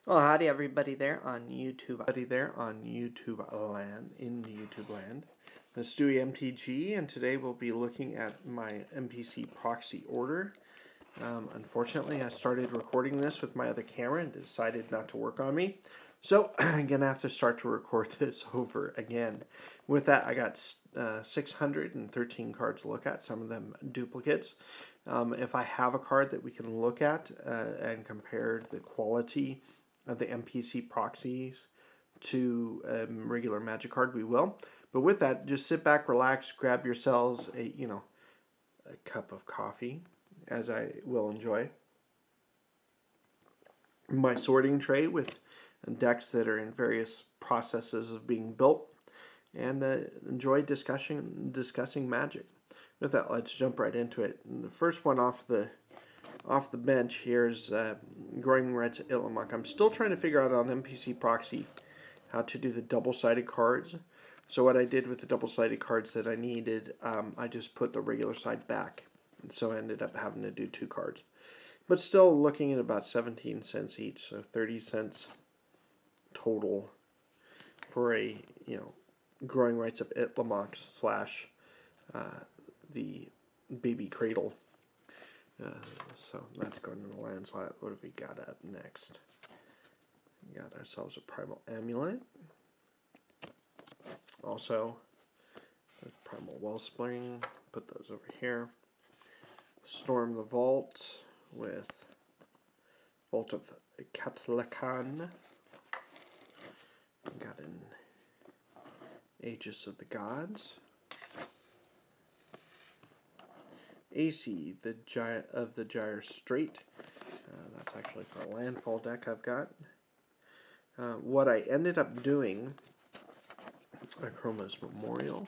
Well, howdy everybody there on YouTube. YouTube land. This is Stewie MTG, and today we'll be looking at my MPC Proxy Order. Unfortunately, I started recording this with my other camera and decided not to work on me. So I'm going to have to start to record this over again. With that, I got 613 cards to look at, some of them duplicates. If I have a card that we can look at and compare the quality of the MPC proxies to a regular Magic card, we will. But with that, just sit back, relax, grab yourselves a cup of coffee, as I will enjoy. My sorting tray with decks that are in various processes of being built, and enjoy discussing Magic. With that, let's jump right into it. And the first one off the bench here is Growing Reds at Itlimoc. I'm still trying to figure out on MPC Proxy how to do the double-sided cards. So what I did with the double-sided cards that I needed, I just put the regular side back. And so I ended up having to do 2 cards. But still looking at about 17 cents each, so 30 cents total for a, Growing Rights of Itlimoc slash the Baby Cradle. So that's going to the landslide. What have we got up next? We got ourselves a Primal Amulet. Also, Primal Wellspring. Put those over here. Storm the Vault with Vault of Catalacan. Got an Aegis of the Gods. AC, the of the Gyre Strait. That's actually for a landfall deck I've got. What I ended up doing, Chroma's Memorial,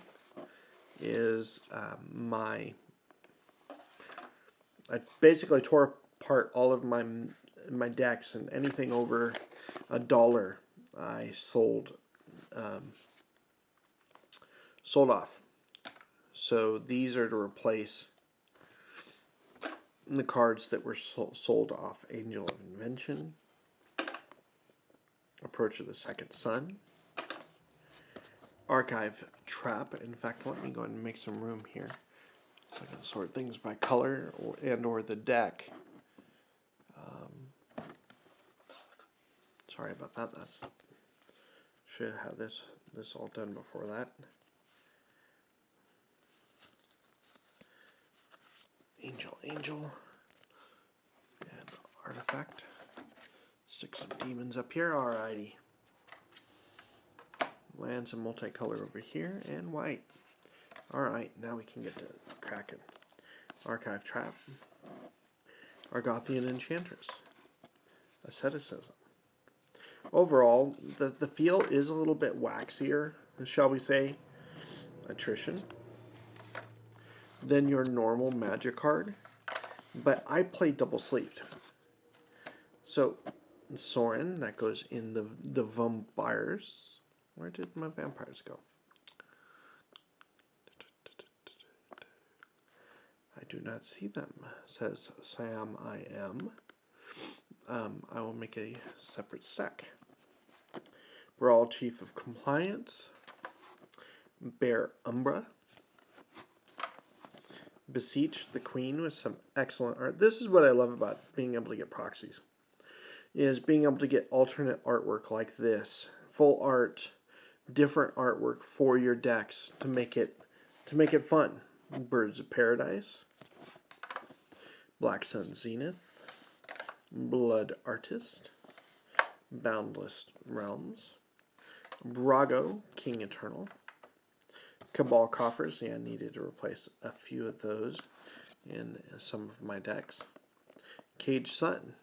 is I basically tore apart all of my decks, and anything over $1 I sold off. So these are to replace the cards that were sold off: Angel of Invention, Approach of the Second Sun, Archive Trap. In fact, let me go ahead and make some room here so I can sort things by color or the deck. Sorry about that. Should have this all done before that. Angel, and Artifact. Stick some demons up here. Alrighty. Lands and multicolor over here, and white. Alright, now we can get to Kraken. Archive Trap. Argothian Enchantress. Asceticism. Overall, the feel is a little bit waxier, shall we say, Attrition, than your normal Magic card, but I play double sleeved. So Sorin, that goes in the vampires. Where did my vampires go? I do not see them, says Sam I am. I will make a separate stack. Brawl Chief of Compliance, Bear Umbra, Beseech the Queen with some excellent art. This is what I love about being able to get proxies, is being able to get alternate artwork like this, full art, different artwork for your decks to make it fun. Birds of Paradise, Black Sun Zenith, Blood Artist, Boundless Realms, Brago, King Eternal, Cabal Coffers. Yeah, I needed to replace a few of those in some of my decks. Cage Sun.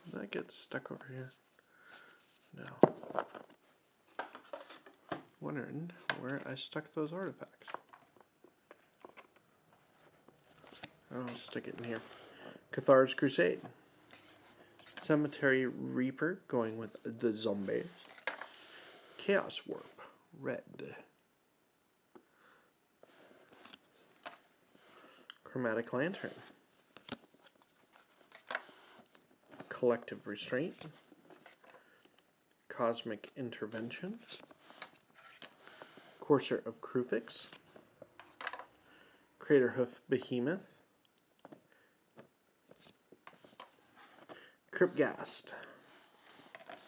Did that get stuck over here? No. Wondering where I stuck those artifacts. I'll stick it in here. Cathar's Crusade. Cemetery Reaper, going with the zombies. Chaos Warp, red. Chromatic Lantern, Collective Restraint, Cosmic Intervention, Courser of Krufix, Craterhoof Behemoth, Cryptghast,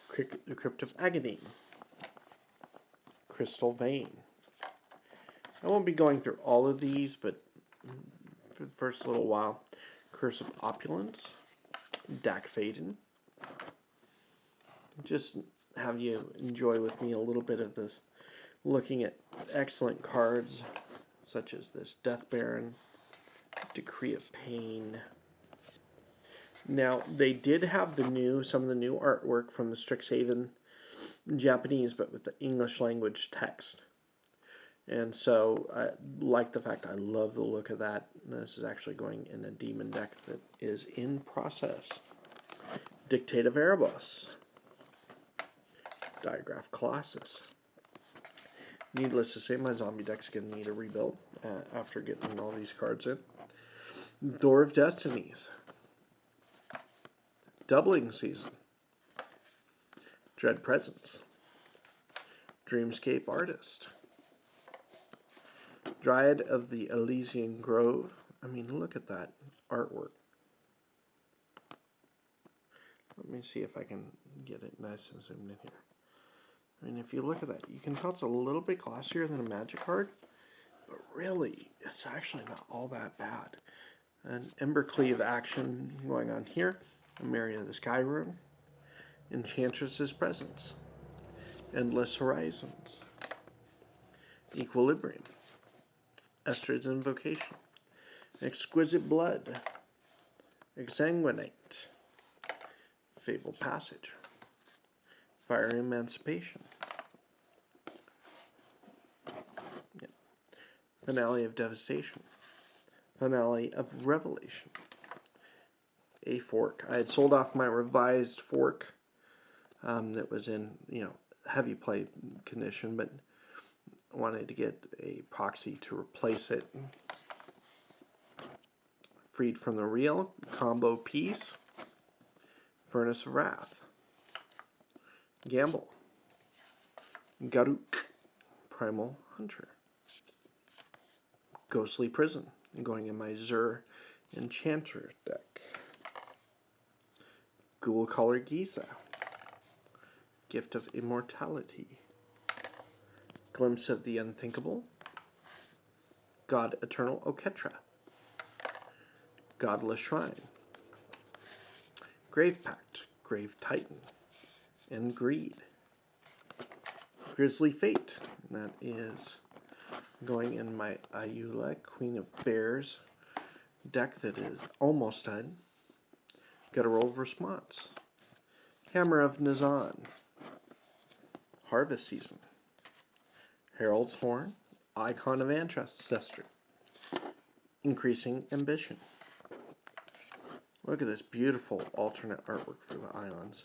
Crypt of Agadine, Crystal Vein. I won't be going through all of these, but for the first little while, Curse of Opulence, Dak Faden. Just have you enjoy with me a little bit of this, looking at excellent cards such as this Death Baron, Decree of Pain. Now, they did have some of the new artwork from the Strixhaven Japanese, but with the English language text. And so, I like the fact I love the look of that. This is actually going in a demon deck that is in process. Dictate of Erebos, Diagraph Colossus. Needless to say, my zombie deck's going to need a rebuild after getting all these cards in. Door of Destinies, Doubling Season, Dread Presence, Dreamscape Artist, Dryad of the Elysian Grove. I mean, look at that artwork. Let me see if I can get it nice and zoomed in here. I mean, if you look at that, you can tell it's a little bit glossier than a Magic card, but really, it's actually not all that bad. An Ember Cleaver action going on here, a Mary of the Sky Rune, Enchantress's Presence, Endless Horizons, Equilibrium, Estrid's Invocation, Exquisite Blood, Exsanguinate, Fabled Passage, Fire Emancipation, Finale of Devastation, Finale of Revelation, a fork. I had sold off my revised fork that was in, heavy play condition, but wanted to get a proxy to replace it. Freed from the Real, combo piece, Furnace of Wrath, Gamble, Garuk, Primal Hunter, Ghostly Prison, going in my Zur Enchanter deck, Ghoul Collar Giza, Gift of Immortality, Glimpse of the Unthinkable, God Eternal Oketra, Godless Shrine, Grave Pact, Grave Titan, and Greed. Grisly Fate, that is going in my Ayula, Queen of Bears deck that is almost done. Got a roll of response. Hammer of Nazan, Harvest Season, Herald's Horn, Icon of Ancestry, Increasing Ambition. Look at this beautiful alternate artwork for the islands.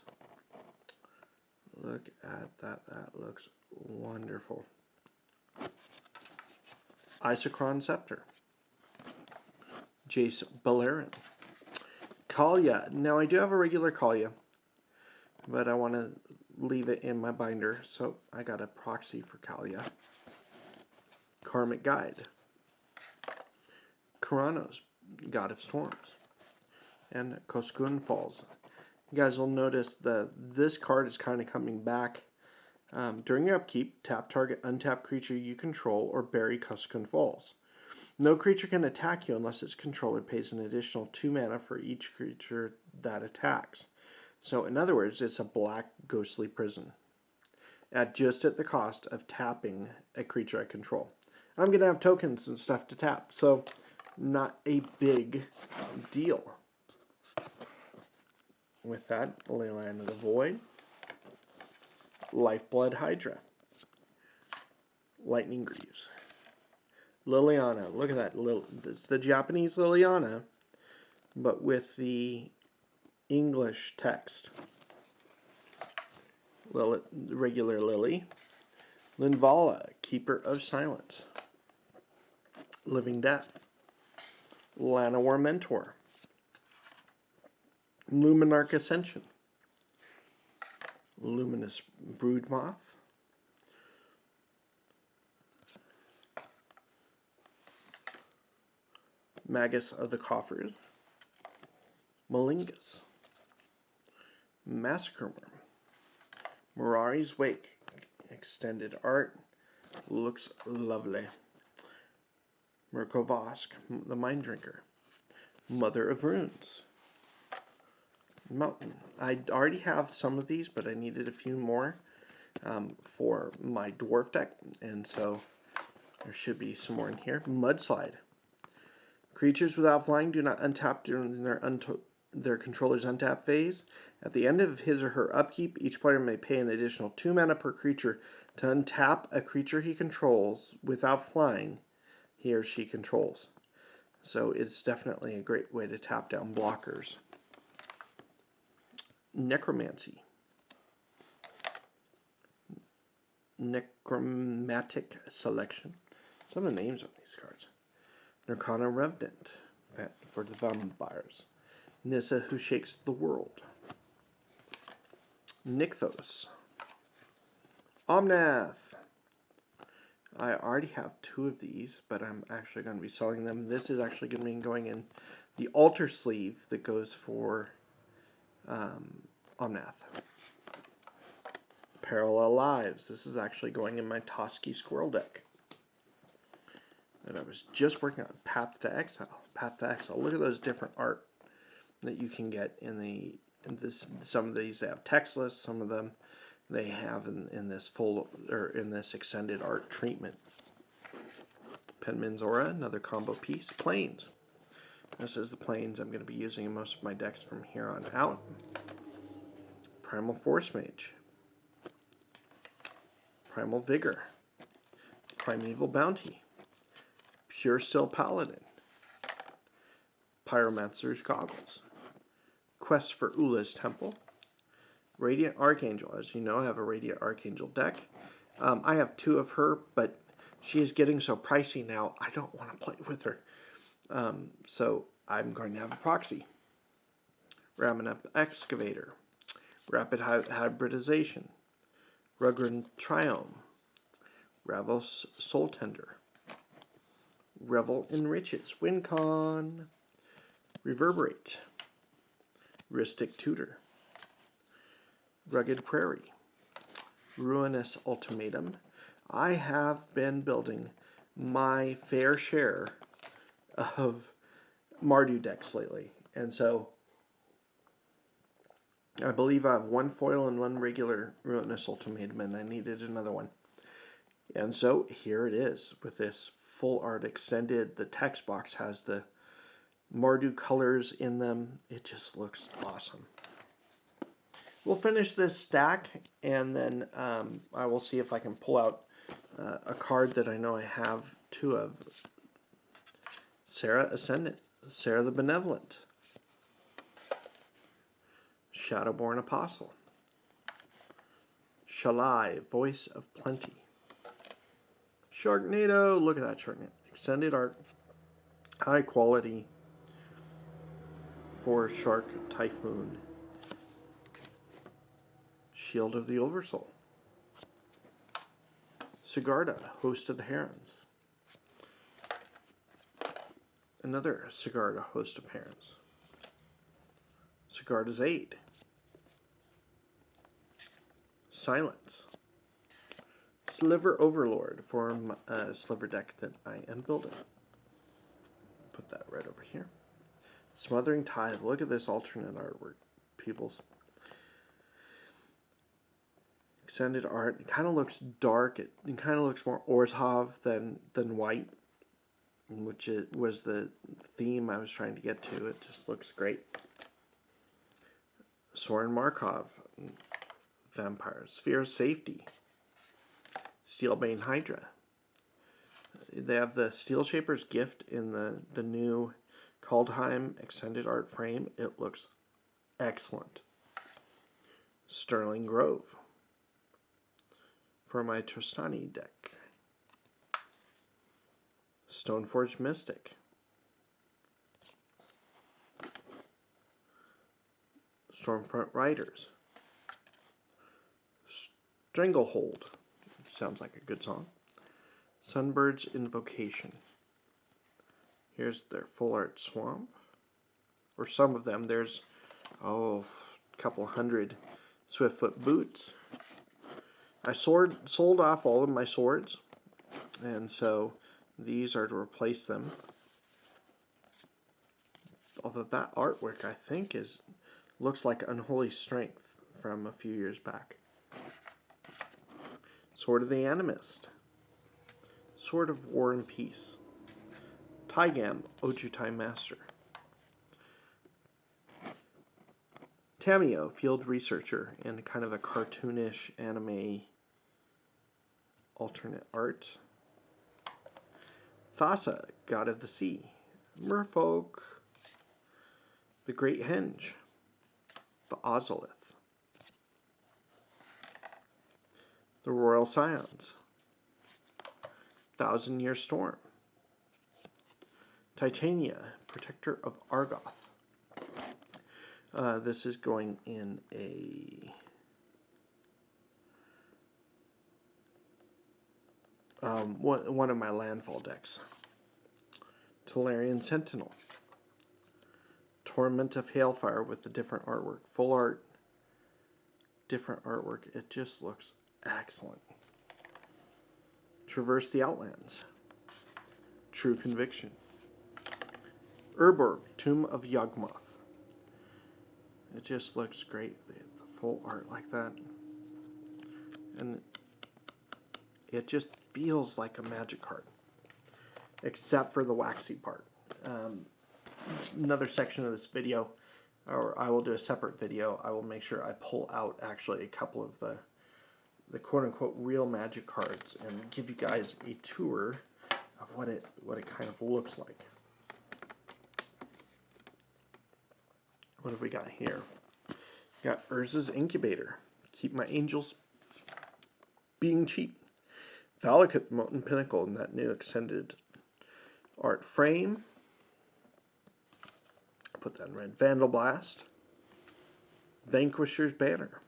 Look at that. That looks wonderful. Isochron Scepter, Jace Beleren, Callia. Now, I do have a regular Callia, but I want to leave it in my binder, so I got a proxy for Callia. Karmic Guide, Kuranos, God of Storms, and Koskun Falls. You guys will notice that this card is kind of coming back. During your upkeep, tap target untapped creature you control or bury Koskun Falls. No creature can attack you unless its controller pays an additional 2 mana for each creature that attacks. So, in other words, it's a black ghostly prison just at the cost of tapping a creature I control. I'm going to have tokens and stuff to tap, so not a big deal. With that, Leyline of the Void, Lifeblood Hydra, Lightning Greaves, Liliana. Look at that. It's the Japanese Liliana, but with the English text. Regular Lily, Linvala, Keeper of Silence, Living Death, Llanowar Mentor, Luminarch Ascension, Luminous Broodmoth, Magus of the Coffers, Malingus, Massacre Worm, Mirari's Wake, extended art, looks lovely. Murkovosk, the Mind Drinker, Mother of Runes, Mountain. I already have some of these, but I needed a few more for my dwarf deck, and so there should be some more in here. Mudslide. Creatures without flying do not untap during their controller's untap phase. At the end of his or her upkeep, each player may pay an additional 2 mana per creature to untap a creature he controls without flying he or she controls. So it's definitely a great way to tap down blockers. Necromancy. Necromantic Selection. Some of the names on these cards. Nirkana Revenant for the vampires. Nissa Who Shakes the World. Nykthos. Omnath. I already have 2 of these, but I'm actually going to be selling them. This is actually going to be going in the altar sleeve that goes for Omnath. Parallel Lives. This is actually going in my Toski Squirrel deck that I was just working on. Path to Exile. Path to Exile. Look at those different art that you can get in some of these have text lists, some of them they have in this full or in this extended art treatment. Penman's Aura, another combo piece. Plains. This is the plains I'm going to be using in most of my decks from here on out. Primal Force Mage. Primal Vigor. Primeval Bounty. Pure Steel Paladin. Pyromancer's Goggles. Quest for Ula's Temple. Radiant Archangel. As you know, I have a Radiant Archangel deck. I have 2 of her, but she is getting so pricey now, I don't want to play with her. So I'm going to have a proxy. Ramanep Excavator. Rapid Hybridization. Rugran Triome. Ravos Soul Tender. Revel in Riches. Wincon. Reverberate. Rhystic Tutor. Rugged Prairie. Ruinous Ultimatum. I have been building my fair share of Mardu decks lately. And so I believe I have 1 foil and 1 regular Ruinous Ultimatum, and I needed another one. And so here it is with this full art extended. The text box has the Mardu colors in them. It just looks awesome. We'll finish this stack, and then I will see if I can pull out a card that I know I have 2 of. Sarah Ascendant, Sarah the Benevolent, Shadowborn Apostle, Shalai, Voice of Plenty, Sharknado, look at that Sharknado, extended art, high quality for Shark Typhoon. Shield of the Oversoul. Sigarda, Host of the Herons. Another Sigarda, Host of Herons. Sigarda's Aid. Silence. Sliver Overlord for a Sliver deck that I am building. Put that right over here. Smothering Tithe. Look at this alternate artwork, peoples. Extended art. It kind of looks dark. It kind of looks more Orzhov than white, which was the theme I was trying to get to. It just looks great. Soren Markov, Vampire. Sphere of Safety. Steelbane Hydra. They have the Steel Shaper's Gift in the new Kaldheim extended art frame. It looks excellent. Sterling Grove. For my Tristani deck. Stoneforge Mystic. Stormfront Riders. Stranglehold. Sounds like a good song. Sunbird's Invocation. Here's their full art swamp. Or some of them. There's, a couple hundred Swiftfoot boots. I sold off all of my swords, and so these are to replace them. Although that artwork, I think, looks like Unholy Strength from a few years back. Sword of the Animist. Sword of War and Peace. Taigam, Ojutai Master. Tamio, Field Researcher, in kind of a cartoonish anime alternate art. Thassa, God of the Sea. Merfolk. The Great Henge. The Ozolith. The Royal Scions. Thousand Year Storm. Titania, Protector of Argoth. This is going in a one of my landfall decks. Tolarian Sentinel. Torment of Hailfire with the different artwork. Full art, different artwork. It just looks excellent. Traverse the Outlands. True Conviction. Urborg, Tomb of Yawgmoth. It just looks great. The full art like that. And it just feels like a Magic card. Except for the waxy part. Another section of this video, or I will do a separate video, I will make sure I pull out actually a couple of the quote-unquote real Magic cards and give you guys a tour of what it kind of looks like. What have we got here? We got Urza's Incubator. Keep my angels being cheap. Valakut, Molten Pinnacle in that new extended art frame. Put that in red. Vandal Blast. Vanquisher's Banner.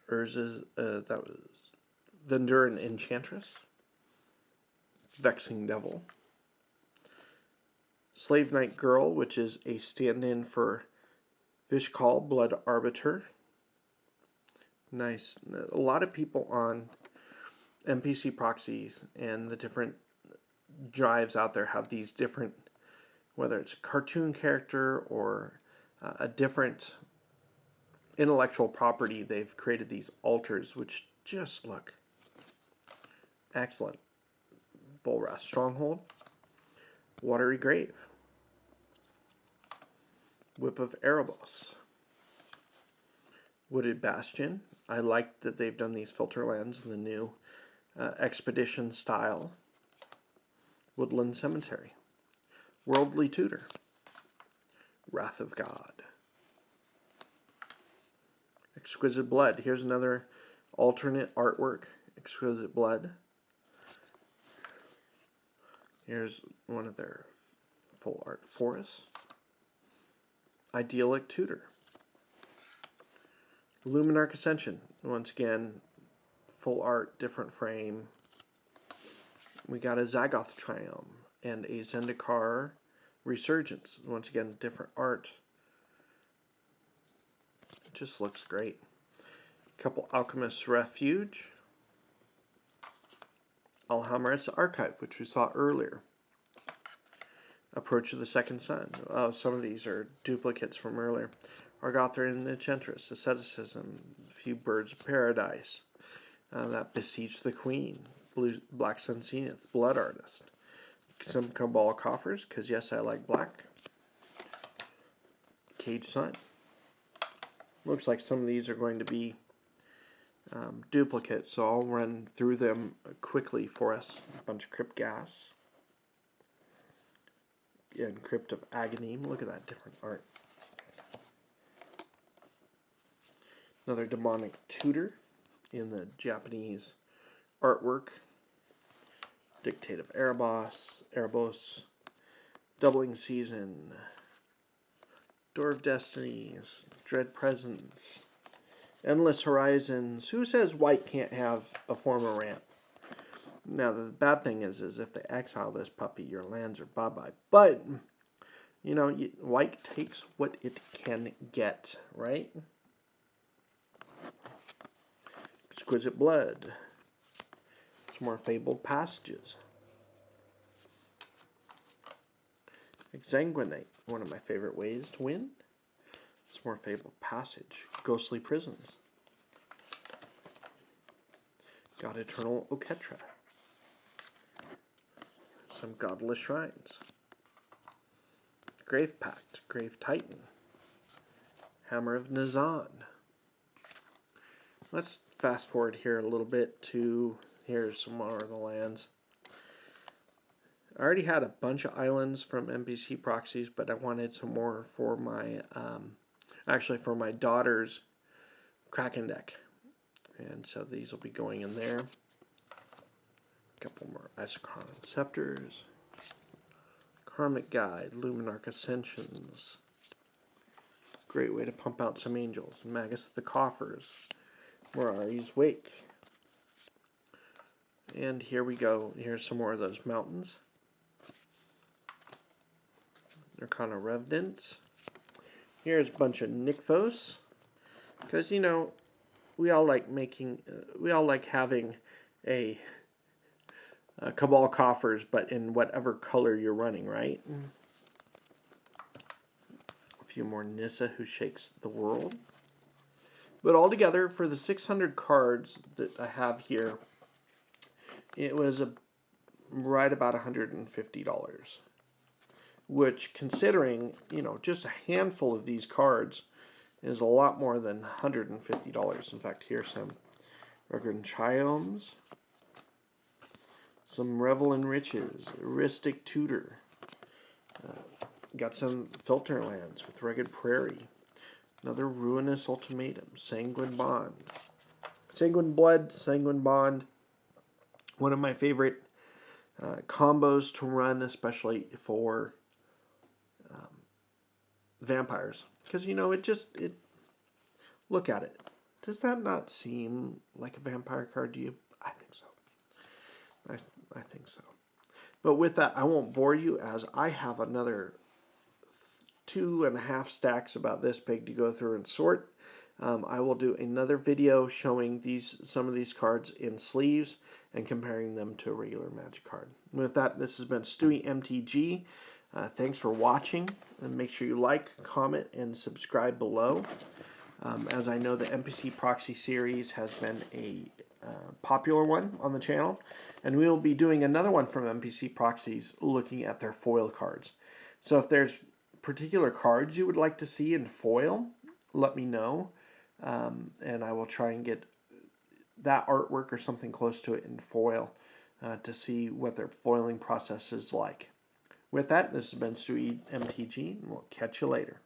Urza's, that was Venduran Enchantress. Vexing Devil. Slave Knight Girl, which is a stand-in for Vishkal, Blood Arbiter. Nice. A lot of people on MPC proxies and the different drives out there have these different, whether it's a cartoon character or a different intellectual property, they've created these altars which just look excellent. Volrath Stronghold. Watery Grave. Whip of Erebos. Wooded Bastion. I like that they've done these filter lands in the new expedition style. Woodland Cemetery. Worldly Tutor. Wrath of God. Exquisite Blood. Here's another alternate artwork. Exquisite Blood. Here's one of their full art forests. Idyllic Tutor. Luminarch Ascension. Once again, full art, different frame. We got a Zagoth Triumph and a Zendikar Resurgence. Once again, different art. It just looks great. A couple Alchemist's Refuge. Alhammar's Archive, which we saw earlier. Approach of the Second Sun. Oh, some of these are duplicates from earlier. Argothran Enchantress, Asceticism, a few Birds of Paradise. That Besiege the Queen. Black Sun Zenith, Blood Artist. Some Cabal Coffers, because yes, I like black. Cage Sun. Looks like some of these are going to be duplicates, so I'll run through them quickly for us. A bunch of Crypt Gas. And Crypt of Aghanim. Look at that different art. Another Demonic Tutor in the Japanese artwork. Dictate of Erebos. Doubling Season. Door of Destinies, Dread Presence, Endless Horizons. Who says white can't have a form of ramp? Now, the bad thing is if they exile this puppy, your lands are bye-bye. But, you know, white takes what it can get, right? Exquisite Blood. Some more Fabled Passages. Exsanguinate, one of my favorite ways to win. Some more Fabled Passage. Ghostly Prisons. God Eternal Oketra. Some Godless Shrines. Grave Pact, Grave Titan. Hammer of Nazan. Let's fast forward here a little bit to, here's some more of the lands. I already had a bunch of islands from MPC Proxies, but I wanted some more for my, actually for my daughter's Kraken deck. And so these will be going in there. A couple more Isochron Scepters. Karmic Guide, Luminarch Ascensions. Great way to pump out some angels. Magus of the Coffers. Morari's Wake. And here we go. Here's some more of those mountains. Arcana Revenant. Here's a bunch of Nykthos. Because, you know, we all like having a Cabal Coffers, but in whatever color you're running, right? A few more Nissa Who Shakes the World. But altogether, for the 600 cards that I have here, it was right about $150. Which, considering, you know, just a handful of these cards is a lot more than $150. In fact, here's some Reverend Chiomes, some Revel in Riches, Aristic Tutor. Got some Filter Lands with Rugged Prairie. Another Ruinous Ultimatum, Sanguine Bond. Sanguine Blood, Sanguine Bond. One of my favorite combos to run, especially for vampires. Because, you know, it look at it. Does that not seem like a vampire card to you? I think so. I think so. But with that, I won't bore you, as I have another 2.5 stacks about this big to go through and sort. I will do another video showing some of these cards in sleeves and comparing them to a regular Magic card. And with that, this has been Stewie MTG. Thanks for watching, and make sure you like, comment, and subscribe below. As I know, the MPC Proxy series has been a popular one on the channel, and we will be doing another one from MPC Proxies looking at their foil cards. So if there's particular cards you would like to see in foil, let me know, and I will try and get that artwork or something close to it in foil to see what their foiling process is like. With that, this has been Stewie MTG, and we'll catch you later.